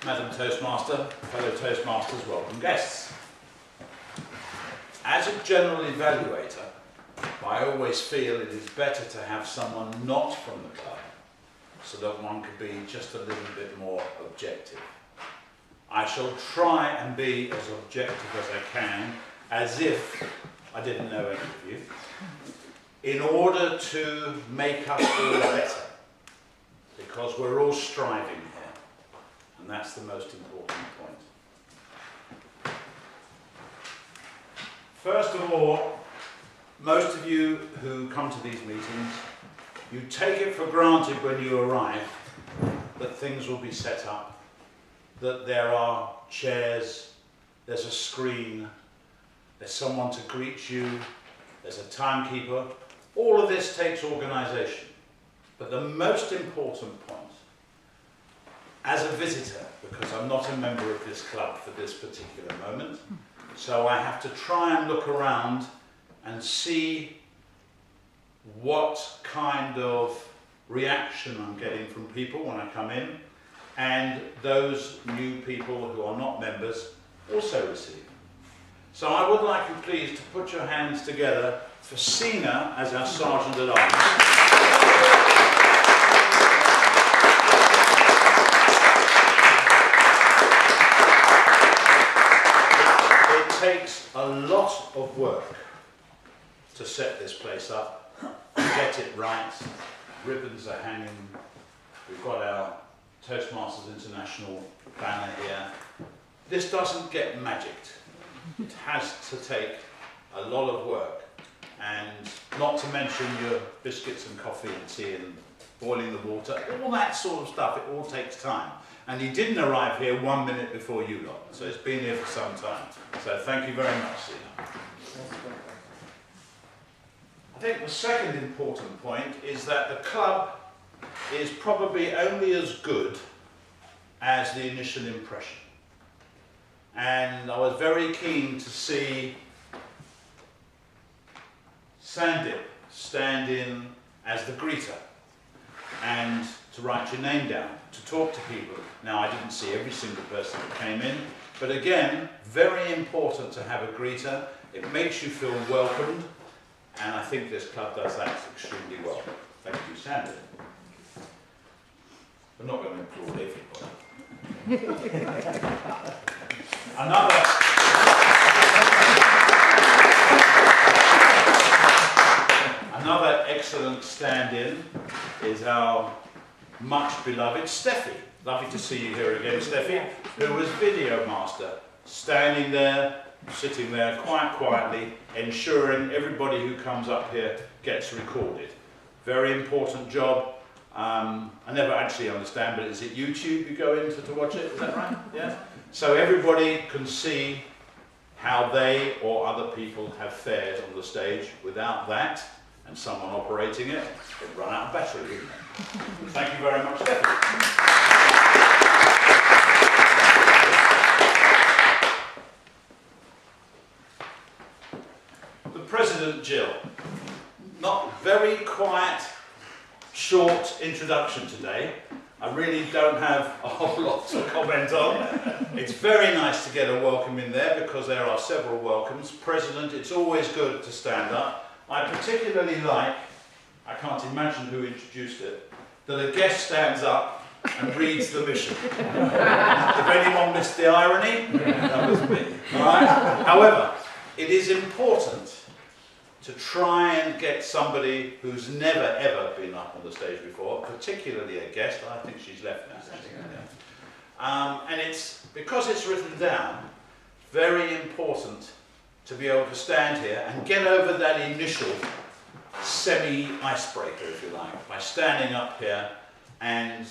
Madam Toastmaster, fellow Toastmasters, welcome guests. As a general evaluator, I always feel it is better to have someone not from the club, so that one could be just a little bit more objective. I shall try and be as objective as I can, as if I didn't know any of you, in order to make us all better, because we're all striving here, and that's the most important point. First of all, most of you who come to these meetings, you take it for granted when you arrive that things will be set up, that there are chairs, there's a screen, there's someone to greet you, there's a timekeeper. All of this takes organisation. But the most important point, as a visitor, because I'm not a member of this club for this particular moment, so I have to try and look around and see what kind of reaction I'm getting from people when I come in, and those new people who are not members also receive. So I would like you please to put your hands together for Sina as our Sergeant at Arms. It takes a lot of work to set this place up, get it right. Ribbons are hanging. We've got our Toastmasters International banner here. This doesn't get magicked. It has to take a lot of work, and not to mention your biscuits and coffee and tea and boiling the water, all that sort of stuff. It all takes time. And he didn't arrive here 1 minute before you lot, so it's been here for some time. So thank you very much, Sina. I think the second important point is that the club is probably only as good as the initial impression. And I was very keen to see Sandip stand in as the greeter and to write your name down, to talk to people. Now, I didn't see every single person that came in, but again, very important to have a greeter. It makes you feel welcomed, and I think this club does that extremely well. Thank you, Sandip. We're not going to applaud everybody. Another excellent stand-in is our much beloved Steffi. Lovely to see you here again, Steffi, who was video master, standing there, sitting there quite quietly, ensuring everybody who comes up here gets recorded. Very important job. I never actually understand, but is it YouTube you go into to watch it? Is that right? Yeah. So everybody can see how they or other people have fared on the stage. Without that, and someone operating it, it'd run out of battery, wouldn't it? Thank you very much, Steffi. The President, Jill. Not very quiet, short introduction today. I really don't have a whole lot to comment on. It's very nice to get a welcome in there because there are several welcomes. President, it's always good to stand up. I particularly like, I can't imagine who introduced it, that a guest stands up and reads the mission. If anyone missed the irony, that was me. All right? However, it is important to try and get somebody who's never ever been up on the stage before, particularly a guest. I think she's left now. And it's, because it's written down, very important to be able to stand here and get over that initial semi-icebreaker, if you like, by standing up here and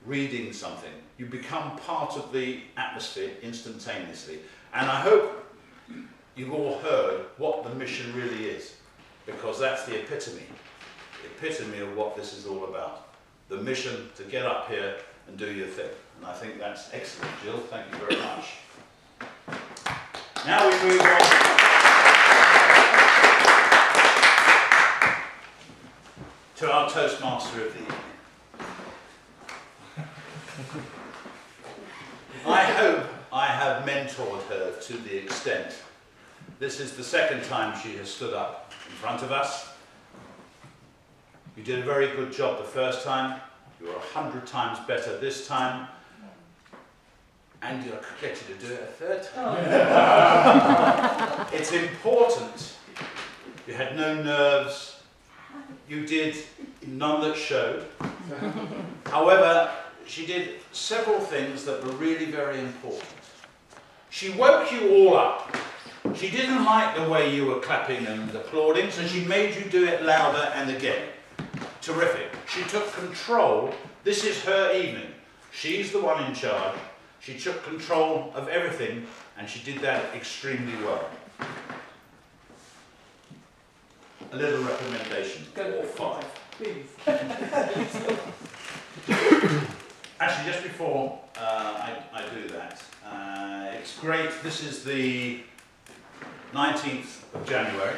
reading something. You become part of the atmosphere instantaneously. And I hope you've all heard what the mission really is, because that's the epitome of what this is all about. The mission to get up here and do your thing. And I think that's excellent, Jill. Thank you very much. Now we move on to our Toastmaster of the evening. mentored her to the extent. This is the second time she has stood up in front of us. You did a very good job the first time. You're 100 times better this time. And I could get you to do it a third time. Oh. It's important. You had no nerves. You did none that showed. However, she did several things that were really very important. She woke you all up. She didn't like the way you were clapping and applauding, so she made you do it louder and again. Terrific. She took control. This is her evening. She's the one in charge. She took control of everything, and she did that extremely well. A little recommendation, or 5. Please. Actually, just before I do that, it's great. This is the 19th of January.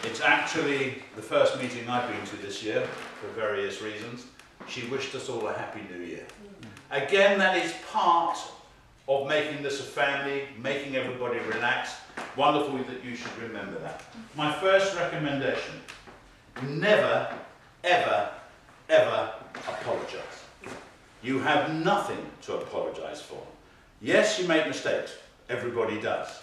It's actually the first meeting I've been to this year, for various reasons. She wished us all a happy new year. Again, that is part of making this a family, making everybody relax. Wonderful that you should remember that. My first recommendation, never, ever, ever apologise. You have nothing to apologise for. Yes, you make mistakes. Everybody does.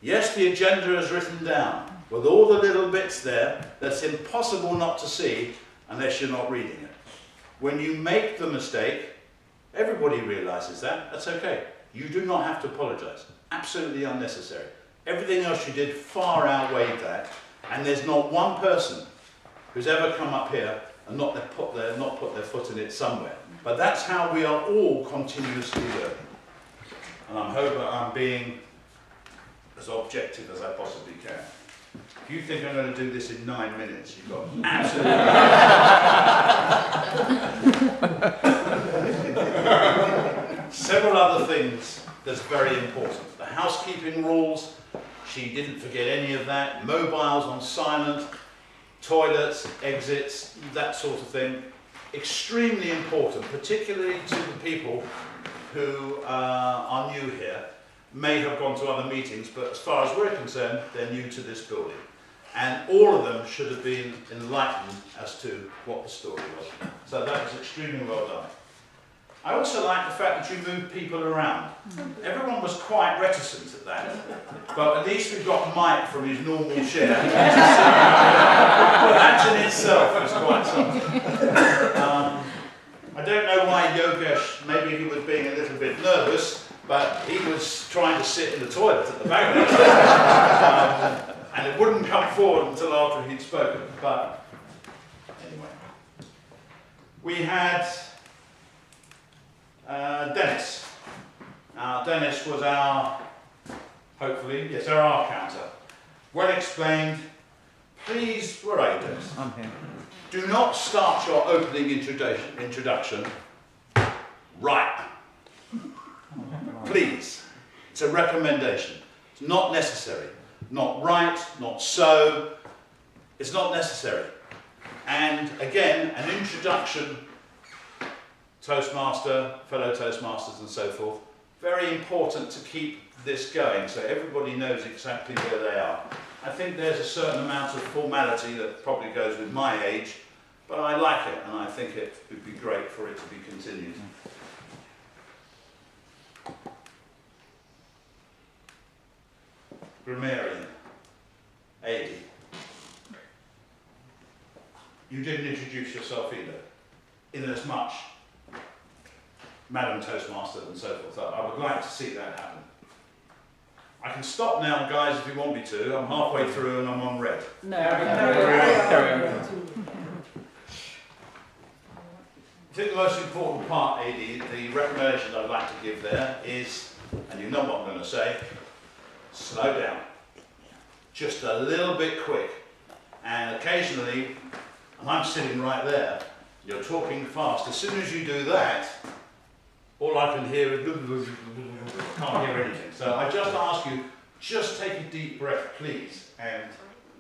Yes, the agenda is written down with all the little bits there that's impossible not to see unless you're not reading it. When you make the mistake, everybody realises that. That's okay. You do not have to apologise. Absolutely unnecessary. Everything else you did far outweighed that, and there's not one person who's ever come up here and not put their foot in it somewhere. But that's how we are all continuously learning. And I'm hoping I'm being as objective as I possibly can. If you think I'm going to do this in 9 minutes, you've got absolutely several other things that's very important. The housekeeping rules, she didn't forget any of that. Mobiles on silent, toilets, exits, that sort of thing. Extremely important, particularly to the people who are new here, may have gone to other meetings, but as far as we're concerned, they're new to this building. And all of them should have been enlightened as to what the story was. So that was extremely well done. I also like the fact that you moved people around. Everyone was quite reticent at that, but at least we got Mike from his normal chair. That in itself was quite something. I don't know why Yogesh, maybe he was being a little bit nervous, but he was trying to sit in the toilet at the back of it. And it wouldn't come forward until after he'd spoken. But anyway, we had Dennis. Now, Dennis was our, hopefully, yes, our art counter. Well explained. Please, where are you, Dennis? I'm here. Do not start your opening introduction right. Please. It's a recommendation. It's not necessary. Not right, not so. It's not necessary. And again, an introduction, Toastmaster, fellow Toastmasters and so forth, very important to keep this going so everybody knows exactly where they are. I think there's a certain amount of formality that probably goes with my age, but I like it and I think it would be great for it to be continued. Grammarian, AD. You didn't introduce yourself either, in as much Madam Toastmaster and so forth. I would like to see that happen. I can stop now, guys, if you want me to. I'm halfway through and I'm on red. No, Carry on. I think the most important part, AD, the recommendation I'd like to give there is, and you know what I'm going to say, slow down. Just a little bit quick. And occasionally, and I'm sitting right there, you're talking fast. As soon as you do that, all I can hear is can't hear anything. So I just ask you, just take a deep breath, please, and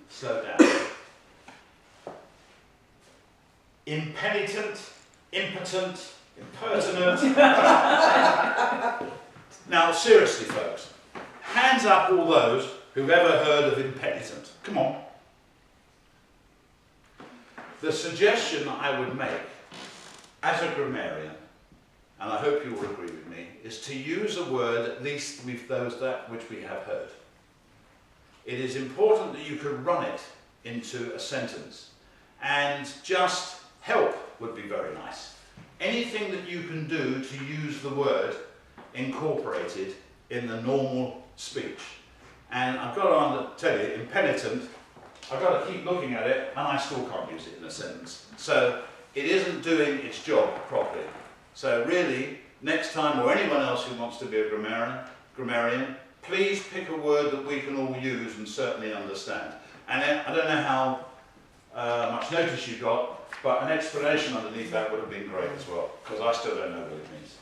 slow down. Impenitent, impotent, impertinent. Now, seriously, folks, hands up all those who've ever heard of impenitent. Come on. The suggestion I would make, as a grammarian, and I hope you will agree with me, is to use a word at least with those that which we have heard. It is important that you could run it into a sentence, and just help would be very nice. Anything that you can do to use the word incorporated in the normal speech. And I've got to tell you, impenitent, I've got to keep looking at it and I still can't use it in a sentence. So it isn't doing its job properly. So really, next time, or anyone else who wants to be a grammarian, please pick a word that we can all use and certainly understand. And then, I don't know how much notice you got, but an explanation underneath that would have been great as well, because I still don't know what it means.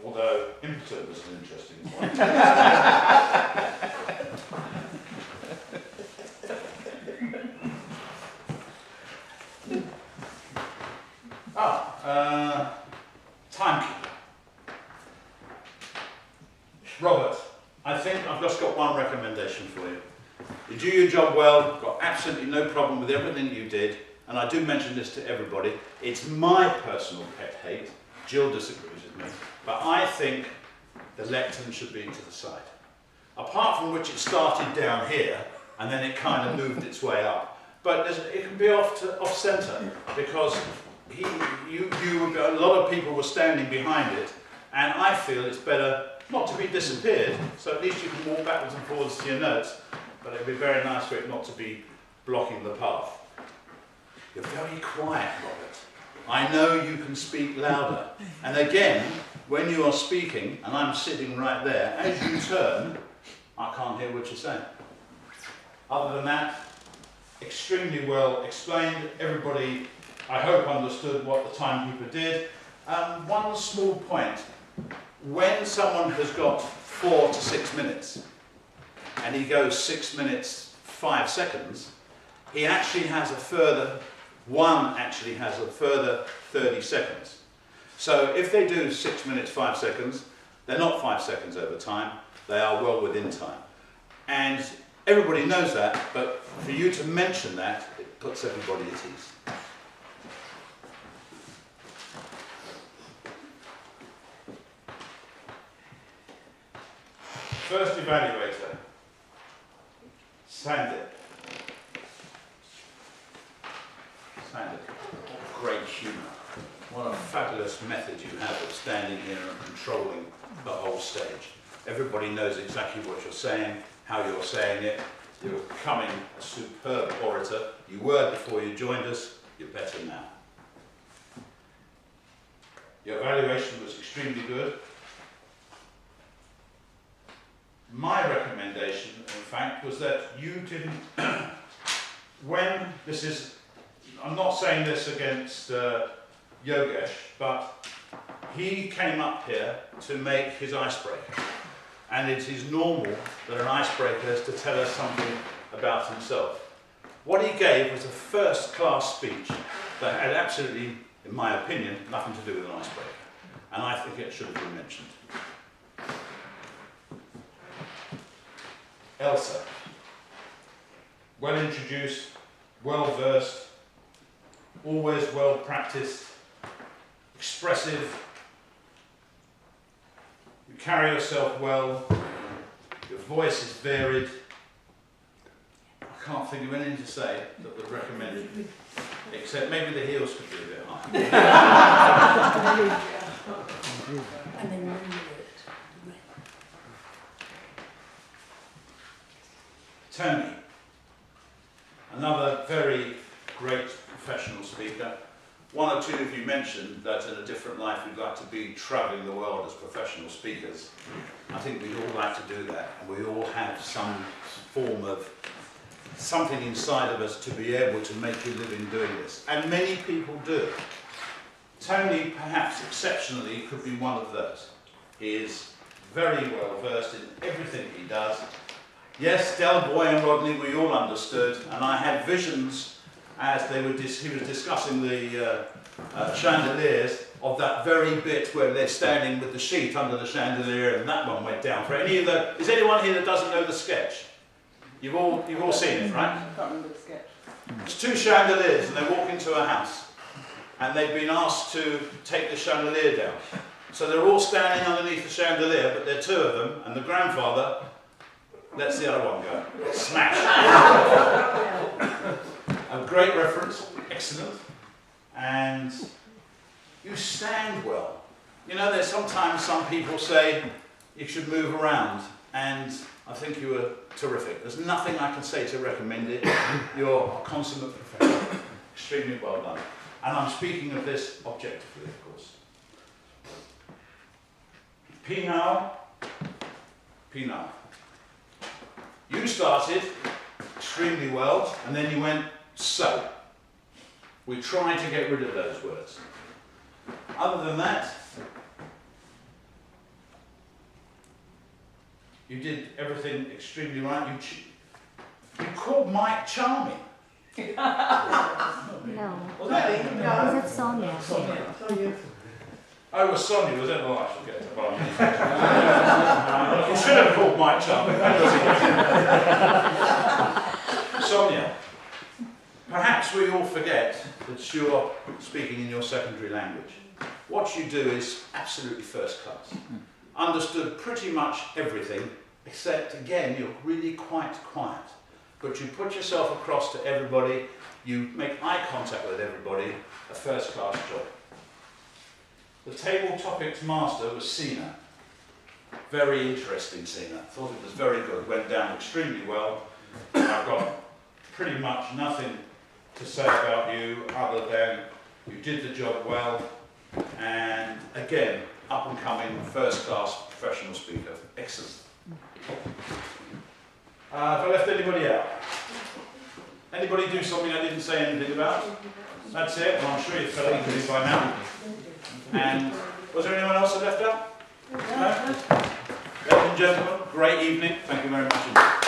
Although impotent was an interesting one. Timekeeper. Robert, I think I've just got one recommendation for you. You do your job well, got absolutely no problem with everything you did, and I do mention this to everybody. It's my personal pet hate. Jill disagrees with me, but I think the lectern should be to the side. Apart from which it started down here, and then it kind of moved its way up. But it can be off centre, because a lot of people were standing behind it, and I feel it's better not to be disappeared, so at least you can walk backwards and forwards to your notes, but it would be very nice for it not to be blocking the path. You're very quiet, Robert. I know you can speak louder. And again, when you are speaking, and I'm sitting right there, as you turn, I can't hear what you're saying. Other than that, extremely well explained. Everybody, I hope, understood what the timekeeper did. One small point. When someone has got 4 to 6 minutes, and he goes 6 minutes, 5 seconds, he actually has a further 30 seconds. So if they do 6 minutes, 5 seconds, they're not 5 seconds over time, they are well within time. And everybody knows that, but for you to mention that, it puts everybody at ease. First evaluator, Sandy. Sandy, what great humour. What a fabulous method you have of standing here and controlling the whole stage. Everybody knows exactly what you're saying, how you're saying it. You're becoming a superb orator. You were before you joined us, you're better now. Your evaluation was extremely good. My recommendation, in fact, was that you didn't, I'm not saying this against Yogesh, but he came up here to make his icebreaker. And it is normal that an icebreaker is to tell us something about himself. What he gave was a first-class speech that had absolutely, in my opinion, nothing to do with an icebreaker. And I think it should have been mentioned. Elsa, well introduced, well versed, always well practiced, expressive, you carry yourself well, your voice is varied. I can't think of anything to say that would recommend it, except maybe the heels could be a bit higher. And then Tony, another very great professional speaker. One or two of you mentioned that in a different life we'd like to be travelling the world as professional speakers. I think we'd all like to do that, and we all have some form of something inside of us to be able to make a living doing this. And many people do. Tony, perhaps exceptionally, could be one of those. He is very well versed in everything he does. Yes, Del Boy and Rodney, we all understood, and I had visions as he was discussing the chandeliers of that very bit where they're standing with the sheet under the chandelier and that one went down. For any of the, is anyone here that doesn't know the sketch? You've all seen it, right? I can't remember the sketch. It's two chandeliers and they walk into a house and they've been asked to take the chandelier down. So they're all standing underneath the chandelier, but there are two of them, and the grandfather lets the other one go. Smash! A great reference, excellent. And you stand well. You know, there's sometimes some people say you should move around, and I think you were terrific. There's nothing I can say to recommend it. You're a consummate professional. Extremely well done. And I'm speaking of this objectively, of course. Pinal. You started extremely well, and then you went so. We tried to get rid of those words. Other than that, you did everything extremely right. You called Mike charming. No. Was that? No. Is it Sonia? Oh, it was Sonia, was it? Oh, I should get it. You should have called Mike charming. Sonia, perhaps we all forget that you're speaking in your secondary language. What you do is absolutely first class. Understood pretty much everything, except again, you're really quite quiet. But you put yourself across to everybody, you make eye contact with everybody, a first class job. The table topics master was Sina. Very interesting Sina. Thought it was very good, went down extremely well. I've got pretty much nothing to say about you other than you did the job well, and again, up and coming, first class professional speaker. Excellent. Have I left anybody out? Anybody do something I didn't say anything about? That's it. Well, I'm sure you've felt easily by now. And was there anyone else I left out? No? Ladies and gentlemen, great evening. Thank you very much indeed.